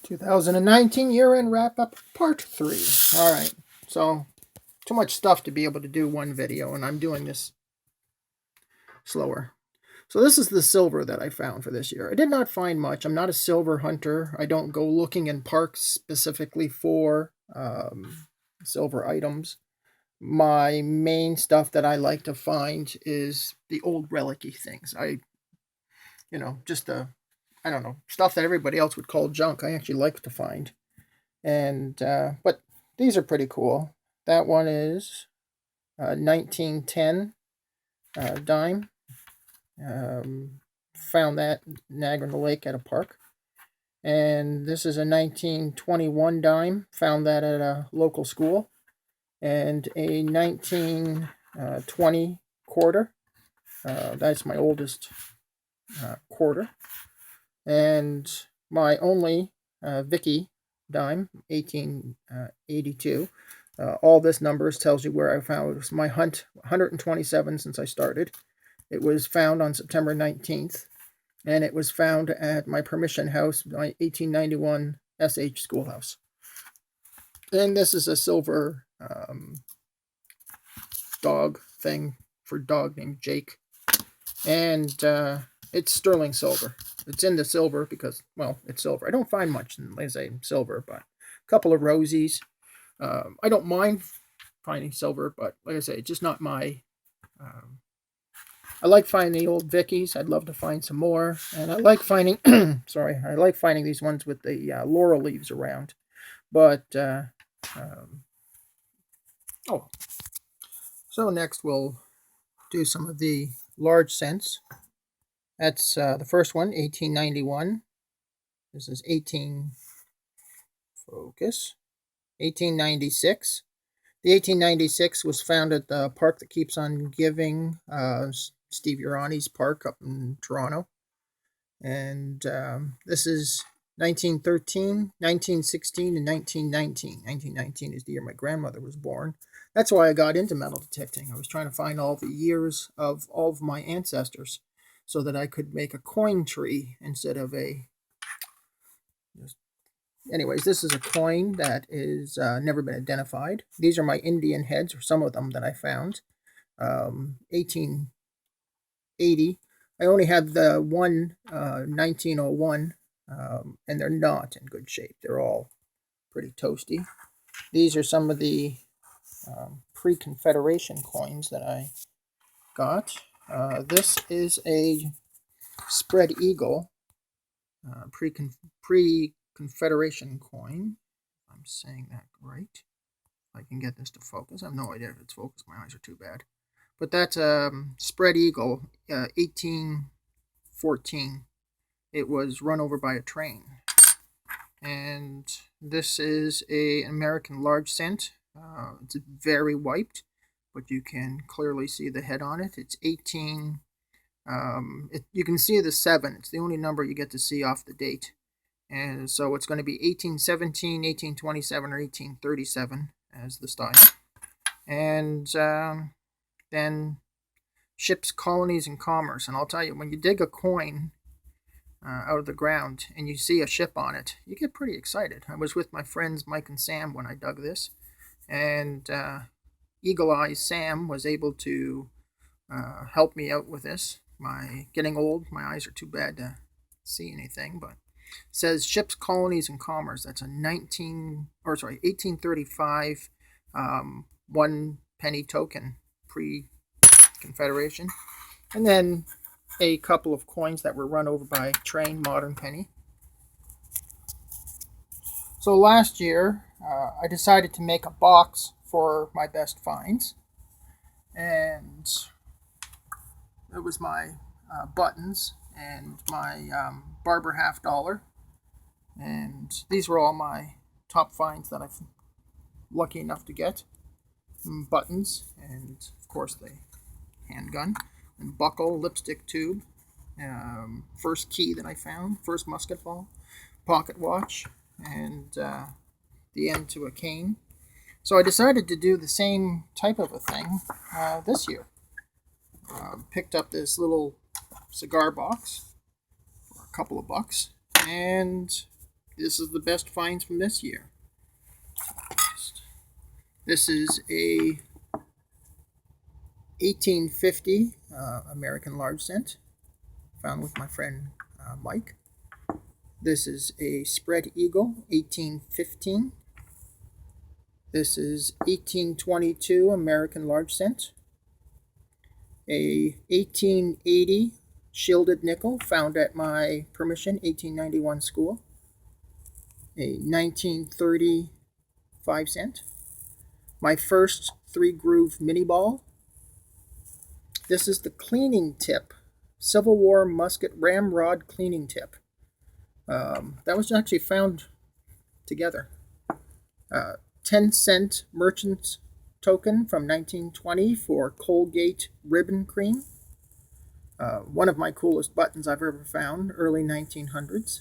2019 year-end wrap-up part 3. All right, so too much stuff to be able to do one video, and I'm doing this slower. So this is the silver that I found for this year. I did not find much. I'm not a silver hunter. I don't go looking in parks specifically for silver items. My main stuff that I like to find is the old relic-y things. Just I don't know, stuff that everybody else would call junk. I actually like to find. And but these are pretty cool. That one is 1910 dime. Found that in Niagara on the Lake at a park. And this is a 1921 dime. Found that at a local school. And a 1920 quarter. That's my oldest quarter. And my only Vicky dime, 1882. All this numbers tells you where I found it. It was my hunt, 127 since I started. It was found on September 19th, and it was found at my permission house, my 1891 SH schoolhouse. And this is a silver dog thing for dog named Jake. And it's sterling silver. It's in the silver because, well, it's silver. I don't find much in, let's say, silver, but a couple of rosies. I don't mind finding silver, but like I say, it's just not my... I like finding the old Vickies. I'd love to find some more. And I like finding... I like finding these ones with the laurel leaves around. But... So next we'll do some of the large cents. That's the first one, 1891. This is 1896. The 1896 was found at the park that keeps on giving, Steve Urani's park up in Toronto. And this is 1913, 1916, and 1919. 1919 is the year my grandmother was born. That's why I got into metal detecting. I was trying to find all the years of all of my ancestors, so that I could make a coin tree instead of a... Anyways, this is a coin that is never been identified. These are my Indian heads, or some of them that I found. 1880. I only have the one 1901, and they're not in good shape. They're all pretty toasty. These are some of the pre-Confederation coins that I got. This is a spread eagle pre-Confederation coin. I'm saying that right. If I can get this to focus. I have no idea if it's focused. My eyes are too bad. But that's spread eagle, 1814. It was run over by a train. And this is an American large cent. It's very wiped, but you can clearly see the head on it. It's 18... you can see the 7. It's the only number you get to see off the date. And so it's going to be 1817, 1827, or 1837 as the style. And then ships, colonies, and commerce. And I'll tell you, when you dig a coin out of the ground and you see a ship on it, you get pretty excited. I was with my friends Mike and Sam when I dug this. And Eagle Eyes Sam was able to help me out with this. Getting old, my eyes are too bad to see anything, but it says ships, colonies, and commerce. That's a 1835 1 penny token pre-Confederation. And then a couple of coins that were run over by train, modern penny. So last year, I decided to make a box for my best finds. And it was my buttons and my Barber $50. And these were all my top finds that I've lucky enough to get. Buttons, and of course the handgun, and buckle, lipstick tube, first key that I found, first musket ball, pocket watch, and the end to a cane. So I decided to do the same type of a thing this year. Picked up this little cigar box for a couple of bucks, and this is the best finds from this year. This is a 1850 American large cent, found with my friend Mike. This is a spread eagle, 1815. This is 1822 American large cent. A 1880 shielded nickel, found at my permission 1891 school. A 1930 5-cent. My first 3-groove mini ball. This is the cleaning tip, Civil War musket ramrod cleaning tip. That was actually found together. 10-cent merchant's token from 1920 for Colgate ribbon cream. One of my coolest buttons I've ever found, early 1900s.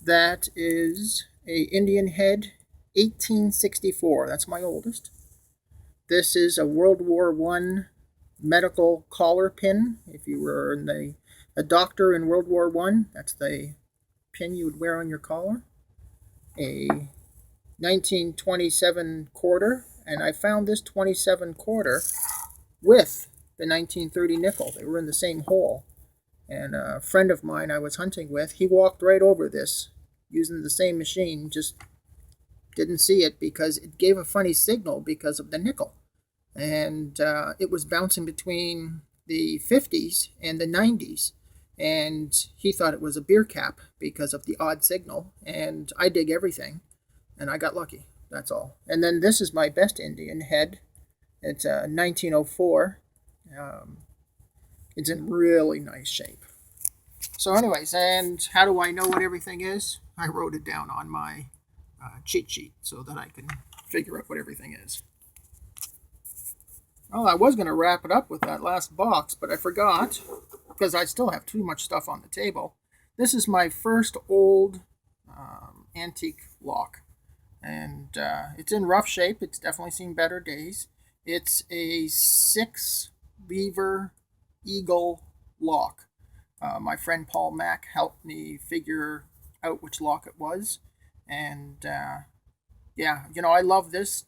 That is a Indian head, 1864. That's my oldest. This is a World War I medical collar pin. If you were a doctor in World War I, that's the pin you would wear on your collar. A 1927 quarter, and I found this 27 quarter with the 1930 nickel. They were in the same hole. And a friend of mine I was hunting with, he walked right over this using the same machine, just didn't see it because it gave a funny signal because of the nickel. And it was bouncing between the 50s and the 90s. And he thought it was a beer cap because of the odd signal. And I dig everything. And I got lucky. That's all. And then this is my best Indian head. It's a 1904. It's in really nice shape. So anyways, and how do I know what everything is? I wrote it down on my cheat sheet so that I can figure out what everything is. Well, I was going to wrap it up with that last box, but I forgot because I still have too much stuff on the table. This is my first old antique lock, and it's in rough shape. It's definitely seen better days. It's a 6-lever eagle lock. My friend Paul Mack helped me figure out which lock it was, and yeah, I love this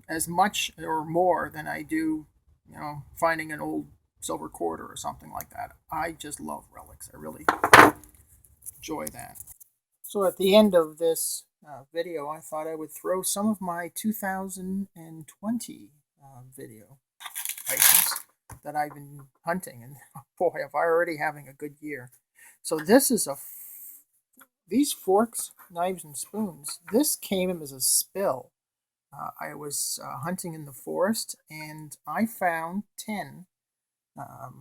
as much or more than I do, finding an old silver quarter or something like that. I just love relics. I really enjoy that. So at the end of this video, I thought I would throw some of my 2020 video items that I've been hunting, and boy, am I already having a good year. So this is these forks, knives, and spoons. This came as a spill. I was hunting in the forest, and I found 10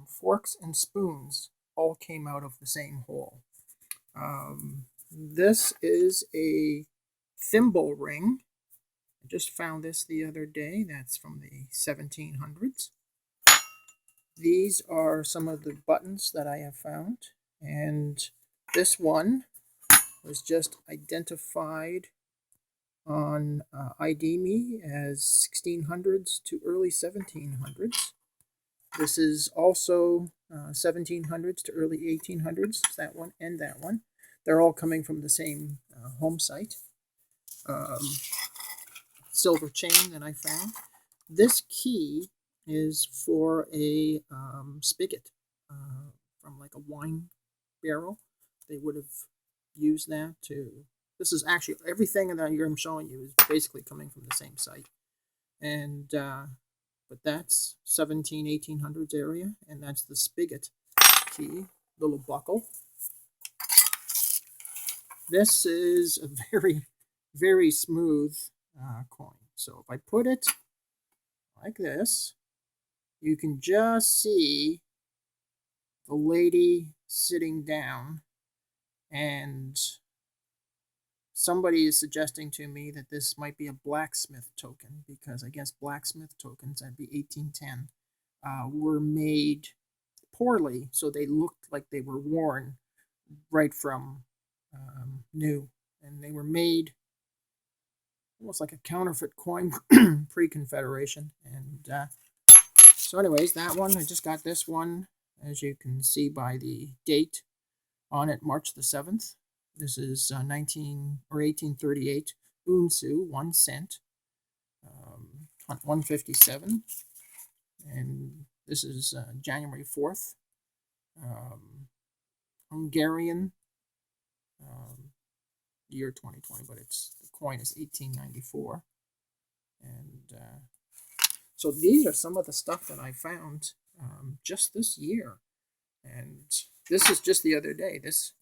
forks and spoons. All came out of the same hole. This is a thimble ring. I just found this the other day. That's from the 1700s. These are some of the buttons that I have found, and this one was just identified on ID Me as 1600s to early 1700s. This is also 1700s to early 1800s. It's that one and that one. They're all coming from the same home site. Silver chain that I found. This key is for a spigot from like a wine barrel. They would have used that to... This is actually, everything that I'm showing you is basically coming from the same site. And, but that's 1800s area, and that's the spigot key, little buckle. This is a very, very smooth coin. So if I put it like this, you can just see the lady sitting down, and somebody is suggesting to me that this might be a blacksmith token, because I guess blacksmith tokens, that'd be 1810, were made poorly, so they looked like they were worn right from new, and they were made almost like a counterfeit coin pre-Confederation. And so anyways, that one, I just got this one, as you can see by the date on it, March the 7th. This is 1838 unsu, 1 cent, 157. And this is January 4th, Hungarian, year 2020, but the coin is 1894. And so these are some of the stuff that I found just this year. And this is just the other day. This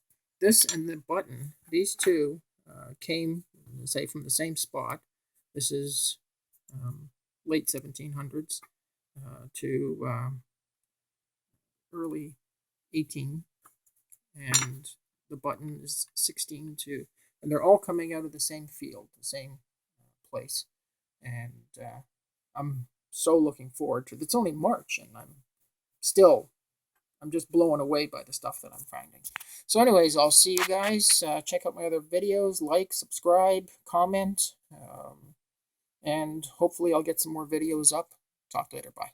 and the button, these two came, say, from the same spot. This is late 1700s to early 18, and the button is 16 too. And they're all coming out of the same field, the same place. And I'm so looking forward to it. It's only March, and I'm just blown away by the stuff that I'm finding. So anyways, I'll see you guys. Check out my other videos. Like, subscribe, comment. And hopefully I'll get some more videos up. Talk later. Bye.